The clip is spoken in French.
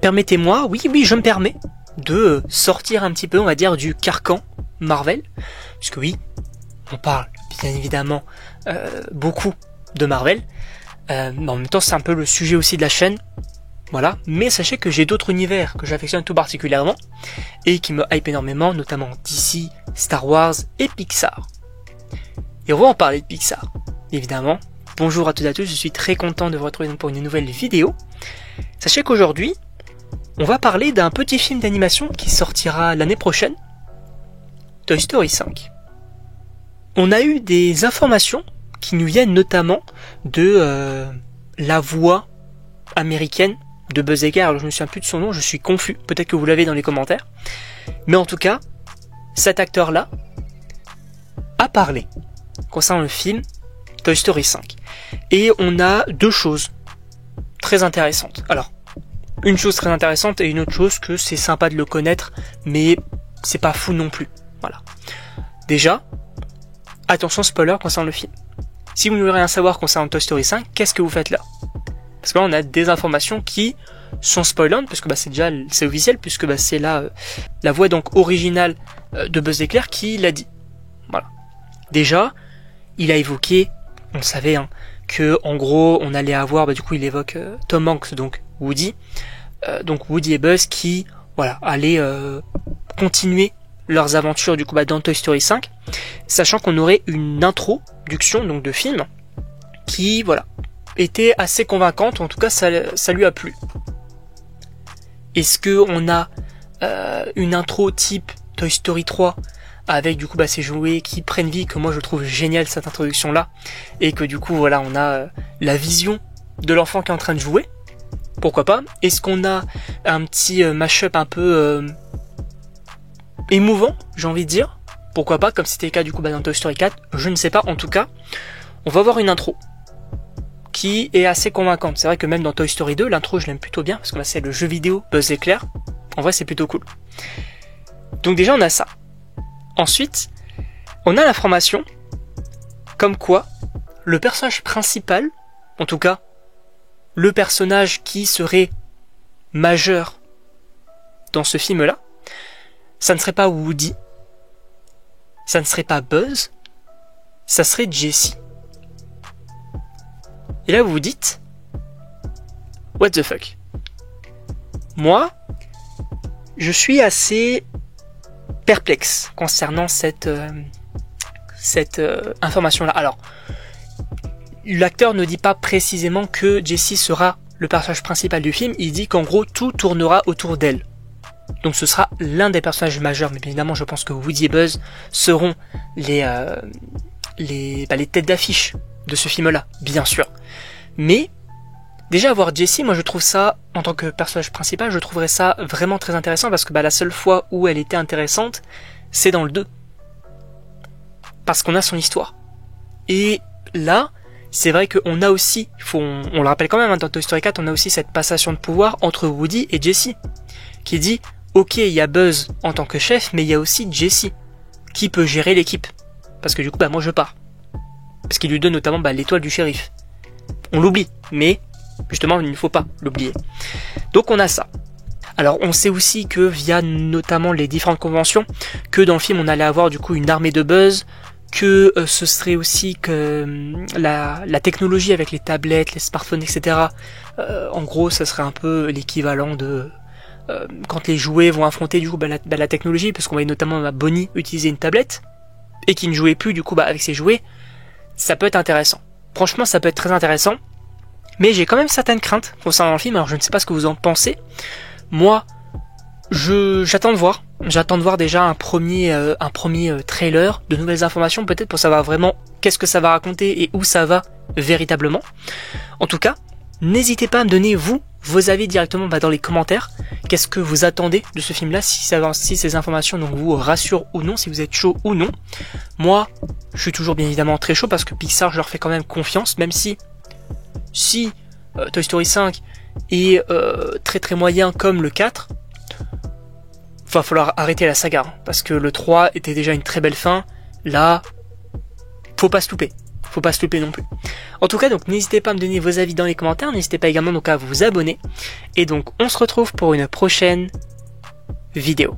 Permettez-moi, oui, je me permets de sortir un petit peu, on va dire, du carcan Marvel, puisque oui, on parle bien évidemment beaucoup de Marvel, mais en même temps c'est un peu le sujet aussi de la chaîne, voilà, mais sachez que j'ai d'autres univers que j'affectionne tout particulièrement, et qui me hype énormément, notamment DC, Star Wars et Pixar. Et on va en parler de Pixar, évidemment. Bonjour à toutes et à tous, je suis très content de vous retrouver pour une nouvelle vidéo. Sachez qu'aujourd'hui, on va parler d'un petit film d'animation qui sortira l'année prochaine, Toy Story 5. On a eu des informations qui nous viennent notamment de la voix américaine de Buzz Éclair. Alors je ne me souviens plus de son nom, je suis confus, peut-être que vous l'avez dans les commentaires. Mais en tout cas, cet acteur-là a parlé concernant le film Toy Story 5. Et on a deux choses très intéressantes. Alors, une chose très intéressante et une autre chose que c'est sympa de le connaître, mais c'est pas fou non plus. Voilà. Déjà, attention spoiler concernant le film. Si vous ne voulez rien savoir concernant Toy Story 5, qu'est-ce que vous faites là? Parce que là on a des informations qui sont spoilantes, parce que c'est officiel, puisque c'est la voix donc originale de Buzz Éclair qui l'a dit. Voilà. Déjà, il a évoqué, on savait que en gros on allait avoir, du coup il évoque Tom Hanks, donc Woody, et Buzz qui allaient continuer leurs aventures du coup dans Toy Story 5, sachant qu'on aurait une introduction donc de film qui était assez convaincante, en tout cas ça lui a plu. Est-ce que on a une intro type Toy Story 3 avec du coup ces jouets qui prennent vie, que moi je trouve génial cette introduction là, et que du coup on a la vision de l'enfant qui est en train de jouer, pourquoi pas. Est-ce qu'on a un petit mash-up un peu émouvant, j'ai envie de dire, pourquoi pas, comme c'était le cas du coup dans Toy Story 4, je ne sais pas. En tout cas, on va avoir une intro qui est assez convaincante. C'est vrai que même dans Toy Story 2, l'intro je l'aime plutôt bien, parce que c'est le jeu vidéo Buzz Éclair, en vrai c'est plutôt cool. Donc déjà on a ça. Ensuite, on a l'information comme quoi le personnage principal, en tout cas le personnage qui serait majeur dans ce film-là, ça ne serait pas Woody, ça ne serait pas Buzz, ça serait Jessie. Et là vous vous dites, what the fuck? Moi, je suis assez perplexe concernant cette information-là. Alors, l'acteur ne dit pas précisément que Jessie sera le personnage principal du film, il dit qu'en gros tout tournera autour d'elle. Donc ce sera l'un des personnages majeurs, mais bien évidemment je pense que Woody et Buzz seront les têtes d'affiche de ce film-là, bien sûr. Mais déjà avoir Jessie, moi je trouve ça, en tant que personnage principal, je trouverais ça vraiment très intéressant, parce que la seule fois où elle était intéressante, c'est dans le 2. Parce qu'on a son histoire. Et là, c'est vrai qu'on a aussi, on le rappelle quand même, dans Toy Story 4, on a aussi cette passation de pouvoir entre Woody et Jessie, qui dit, ok, il y a Buzz en tant que chef, mais il y a aussi Jessie, qui peut gérer l'équipe. Parce que du coup, moi je pars. Parce qu'il lui donne notamment l'étoile du shérif. On l'oublie, mais justement, il ne faut pas l'oublier. Donc on a ça. Alors on sait aussi que via notamment les différentes conventions, que dans le film on allait avoir du coup une armée de Buzz, que ce serait aussi que la technologie avec les tablettes, les smartphones, etc. En gros, ça serait un peu l'équivalent de quand les jouets vont affronter du coup la technologie, parce qu'on voyait notamment Bonnie utiliser une tablette et qui ne jouait plus du coup avec ses jouets. Ça peut être intéressant. Franchement, ça peut être très intéressant. Mais j'ai quand même certaines craintes concernant le film. Alors je ne sais pas ce que vous en pensez. Moi, j'attends de voir. J'attends de voir déjà un premier trailer, de nouvelles informations peut-être pour savoir vraiment qu'est-ce que ça va raconter et où ça va véritablement. En tout cas, n'hésitez pas à me donner vos avis directement dans les commentaires. Qu'est-ce que vous attendez de ce film-là, si ces informations donc vous rassurent ou non, si vous êtes chaud ou non. Moi, je suis toujours bien évidemment très chaud parce que Pixar, je leur fais quand même confiance, même si Toy Story 5 est très très moyen comme le 4, va falloir arrêter la saga, parce que le 3 était déjà une très belle fin. Là, faut pas se louper. faut pas se louper non plus. En tout cas, donc n'hésitez pas à me donner vos avis dans les commentaires, n'hésitez pas également donc à vous abonner, et donc on se retrouve pour une prochaine vidéo.